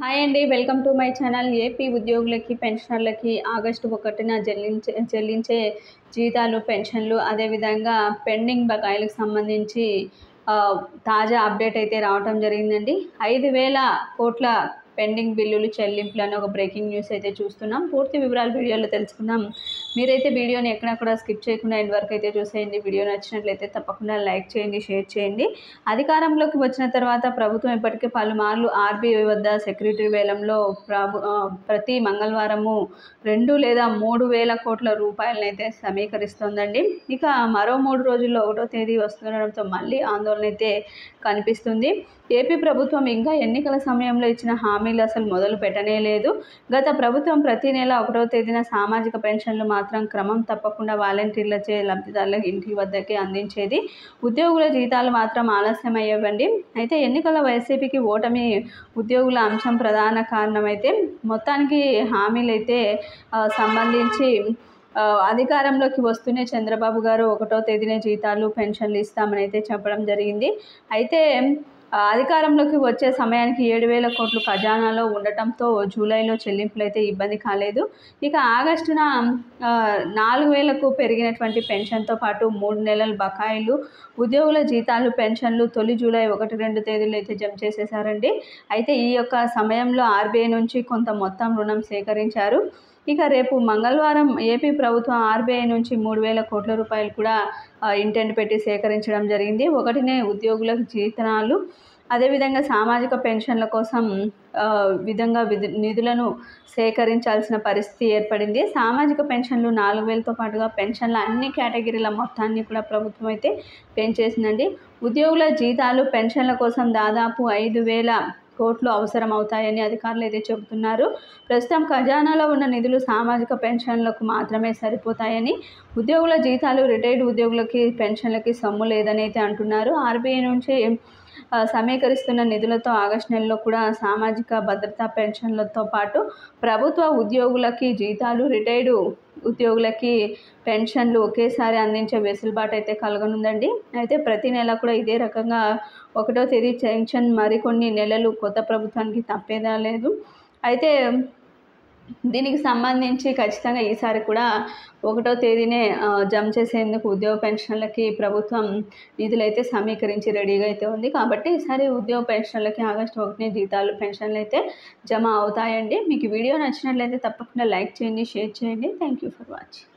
Hi అండి. Welcome to my channel. AP ఉద్యోగులకి, పెన్షనర్లకి August 1న చెల్లించే జీతాలు, పెన్షన్లు అదేవిధంగా పెండింగ్ బకాయిలకు సంబంధించి తాజా అప్డేట్ అయితే రావటం జరిగిందండి. 5,000 కోట్ల పెండింగ్ బిల్లులు చెల్లింపులు అని ఒక బ్రేకింగ్ న్యూస్ అయితే చూస్తున్నాం. పూర్తి వివరాలు వీడియోలో తెలుసుకుందాం. మీరైతే వీడియోని ఎక్కడా కూడా స్కిప్ చేయకుండా ఎండ్ వరకు అయితే చూసేయండి. వీడియో నచ్చినట్లయితే తప్పకుండా లైక్ చేయండి, షేర్ చేయండి. అధికారంలోకి వచ్చిన తర్వాత ప్రభుత్వం ఇప్పటికే పలుమార్లు ఆర్బీఐ వద్ద సెక్యూరిటీ వేలంలో ప్రతి మంగళవారము 2 లేదా 3,000 కోట్ల రూపాయలనైతే సమీకరిస్తోందండి. ఇక మరో 3 రోజుల్లో 1వ తేదీ వస్తుండడంతో మళ్ళీ ఆందోళన అయితే కనిపిస్తుంది. ఏపీ ప్రభుత్వం ఇంకా ఎన్నికల సమయంలో ఇచ్చిన హామీలు అసలు మొదలు పెట్టనే లేదు. గత ప్రభుత్వం ప్రతి నెల 1వ తేదీన సామాజిక పెన్షన్లు మాత్రం క్రమం తప్పకుండా వాలంటీర్లచే లబ్ధిదారుల ఇంటి వద్దకే అందించేది. ఉద్యోగుల జీతాలు మాత్రం ఆలస్యమయ్యేవండి. అయితే ఎన్నికల వైసీపీకి ఓటమి ఉద్యోగుల అంశం ప్రధాన కారణమైతే మొత్తానికి హామీలైతే సంబంధించి అధికారంలోకి వస్తూనే చంద్రబాబు గారు 1వ తేదీనే జీతాలు, పెన్షన్లు ఇస్తామని అయితే చెప్పడం జరిగింది. అయితే అధికారంలోకి వచ్చే సమయానికి 7,000 కోట్లు ఖజానాలో ఉండటంతో జూలైలో చెల్లింపులు అయితే ఇబ్బంది కాలేదు. ఇక ఆగస్టున 4,000కు పెరిగినటువంటి పెన్షన్తో పాటు 3 నెలల బకాయిలు, ఉద్యోగుల జీతాలు, పెన్షన్లు తొలి జూలై 1-2 తేదీలు అయితే జమ చేసేశారండి. అయితే ఈ యొక్క సమయంలో ఆర్బీఐ నుంచి కొంత మొత్తం రుణం సేకరించారు. ఇక రేపు మంగళవారం ఏపీ ప్రభుత్వం ఆర్బీఐ నుంచి 3,000 కోట్ల రూపాయలు కూడా ఇంటెంట్ పెట్టి సేకరించడం జరిగింది. ఒకటినే ఉద్యోగులకు జీతాలు, అదేవిధంగా సామాజిక పెన్షన్ల కోసం నిధులను సేకరించాల్సిన పరిస్థితి ఏర్పడింది. సామాజిక పెన్షన్లు 4,000తో పాటుగా పెన్షన్ల అన్ని కేటగిరీల మొత్తాన్ని కూడా ప్రభుత్వం అయితే పెంచేసిందండి. ఉద్యోగుల జీతాలు, పెన్షన్ల కోసం దాదాపు 5,000 కోట్లు అవసరం అవుతాయని అధికారులు అయితే చెబుతున్నారు. ప్రస్తుతం ఖజానాలో ఉన్న నిధులు సామాజిక పెన్షన్లకు మాత్రమే సరిపోతాయని, ఉద్యోగుల జీతాలు, రిటైర్డ్ ఉద్యోగులకి పెన్షన్లకి సొమ్ము లేదని అయితే అంటున్నారు. ఆర్బీఐ నుంచి సమీకరిస్తున్న నిధులతో ఆగస్టు నెలలో కూడా సామాజిక భద్రతా పెన్షన్లతో పాటు ప్రభుత్వ ఉద్యోగులకి జీతాలు, రిటైర్డ్ ఉద్యోగులకి పెన్షన్లు ఒకేసారి అందించే వెసులుబాటు అయితే కలగనుందండి. అయితే ప్రతి నెల కూడా ఇదే రకంగా 1వ తేదీ పెన్షన్ మరికొన్ని నెలలు కొత్త ప్రభుత్వానికి తప్పేదా లేదు. అయితే దీనికి సంబంధించి ఖచ్చితంగా ఈసారి కూడా 1వ తేదీనే జమ చేసేందుకు ఉద్యోగ పెన్షన్లకి ప్రభుత్వం నిధులైతే సమీకరించి రెడీగా అయితే ఉంది. కాబట్టి ఈసారి ఉద్యోగ పెన్షన్లకి ఆగస్టు 1నే జీతాలు, పెన్షన్లు అయితే జమ అవుతాయండి. మీకు వీడియో నచ్చినట్లయితే తప్పకుండా లైక్ చేయండి, షేర్ చేయండి. Thank you for watching.